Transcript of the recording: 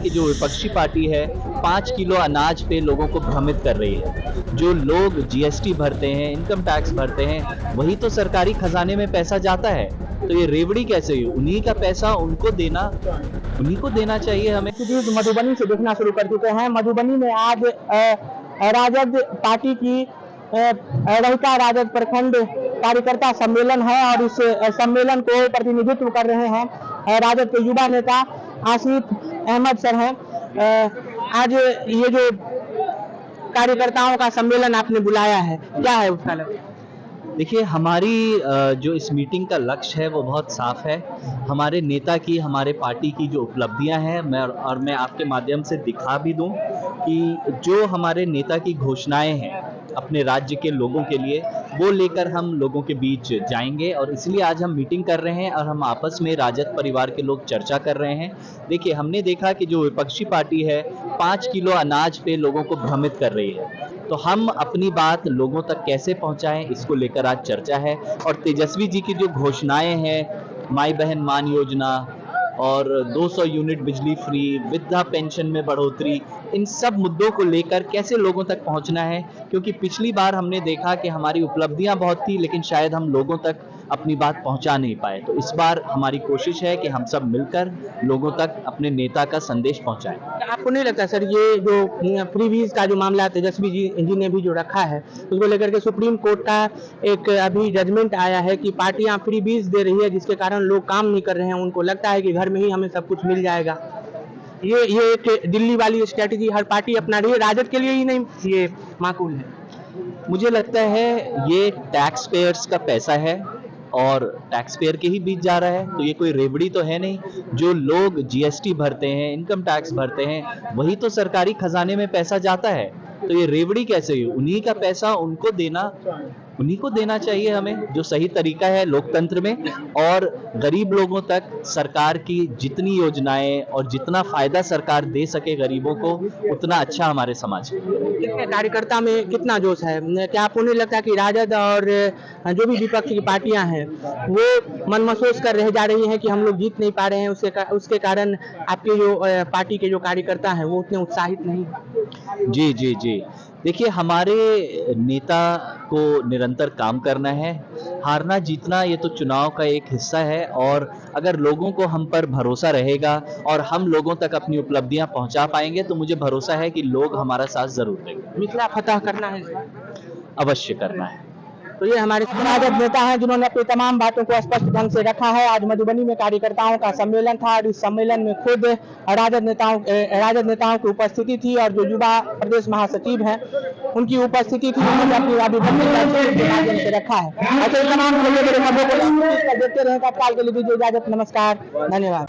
कि जो विपक्षी पार्टी है 5 किलो अनाज पे लोगों को भ्रमित कर रही है। जो लोग जीएसटी भरते हैं, इनकम टैक्स भरते हैं, वही तो सरकारी खजाने में पैसा जाता है। तो ये रेवड़ी कैसे हुई? उन्हीं का पैसा उन्हीं को देना चाहिए हमें। मधुबनी से देखना शुरू कर चुके हैं। मधुबनी में आज राजद पार्टी की रहिका राजद प्रखंड कार्यकर्ता सम्मेलन है और इस सम्मेलन को प्रतिनिधित्व कर रहे हैं राजद के युवा नेता आसिफ अहमद सर हैं। आज ये जो कार्यकर्ताओं का सम्मेलन आपने बुलाया है, क्या है उसका लक्ष्य? देखिए, हमारी जो इस मीटिंग का लक्ष्य है वो बहुत साफ है। हमारे नेता की, हमारे पार्टी की जो उपलब्धियां हैं, मैं आपके माध्यम से दिखा भी दूं कि जो हमारे नेता की घोषणाएं हैं अपने राज्य के लोगों के लिए, वो लेकर हम लोगों के बीच जाएंगे और इसलिए आज हम मीटिंग कर रहे हैं और हम आपस में राजद परिवार के लोग चर्चा कर रहे हैं। देखिए, हमने देखा कि जो विपक्षी पार्टी है 5 किलो अनाज पे लोगों को भ्रमित कर रही है, तो हम अपनी बात लोगों तक कैसे पहुंचाएं, इसको लेकर आज चर्चा है। और तेजस्वी जी की जो घोषणाएं हैं, माई बहन मान योजना और 200 यूनिट बिजली फ्री, वृद्धा पेंशन में बढ़ोतरी, इन सब मुद्दों को लेकर कैसे लोगों तक पहुंचना है। क्योंकि पिछली बार हमने देखा कि हमारी उपलब्धियां बहुत थी लेकिन शायद हम लोगों तक अपनी बात पहुंचा नहीं पाए। तो इस बार हमारी कोशिश है कि हम सब मिलकर लोगों तक अपने नेता का संदेश पहुंचाएं। आपको नहीं लगता सर, ये जो फ्रीबीज का जो मामला तेजस्वी जी ने भी जो रखा है, उसको लेकर के सुप्रीम कोर्ट का एक अभी जजमेंट आया है कि पार्टियां फ्रीबीज दे रही है जिसके कारण लोग काम नहीं कर रहे हैं, उनको लगता है कि घर में ही हमें सब कुछ मिल जाएगा। ये एक दिल्ली वाली स्ट्रेटेजी हर पार्टी अपना रही है, राजद के लिए ही नहीं ये माकूल है। मुझे लगता है ये टैक्स पेयर्स का पैसा है और टैक्स पेयर के ही बीच जा रहा है, तो ये कोई रेवड़ी तो है नहीं। जो लोग जीएसटी भरते हैं, इनकम टैक्स भरते हैं, वही तो सरकारी खजाने में पैसा जाता है। तो ये रेवड़ी कैसे हुई? उन्हीं का पैसा उन्हीं को देना चाहिए हमें, जो सही तरीका है लोकतंत्र में। और गरीब लोगों तक सरकार की जितनी योजनाएं और जितना फायदा सरकार दे सके गरीबों को, उतना अच्छा हमारे समाज के लिए। कार्यकर्ता में कितना जोश है? क्या आपको नहीं लगता कि राजद और जो भी विपक्ष की पार्टियां हैं वो मनमसोस कर रह जा रही हैं कि हम लोग जीत नहीं पा रहे हैं, उसके कारण आपके जो पार्टी के जो कार्यकर्ता हैं वो उतने उत्साहित नहीं? जी जी जी, देखिए, हमारे नेता को निरंतर काम करना है। हारना जीतना ये तो चुनाव का एक हिस्सा है और अगर लोगों को हम पर भरोसा रहेगा और हम लोगों तक अपनी उपलब्धियां पहुंचा पाएंगे तो मुझे भरोसा है कि लोग हमारा साथ जरूर देंगे। मिथिला फतह करना है, अवश्य करना है। तो ये हमारे राजद नेता हैं जिन्होंने अपनी तमाम बातों को स्पष्ट ढंग से रखा है। आज मधुबनी में कार्यकर्ताओं का सम्मेलन था और इस सम्मेलन में खुद राजद नेताओं की उपस्थिति थी और जो युवा प्रदेश महासचिव हैं उनकी उपस्थिति थी। उन्होंने अपनी अभिव्यक्ति के माध्यम से रखा है। ऐसे तमाम खबरों को देखते रहे। तत्काल के लिए दीजिए इजाजत। नमस्कार, धन्यवाद।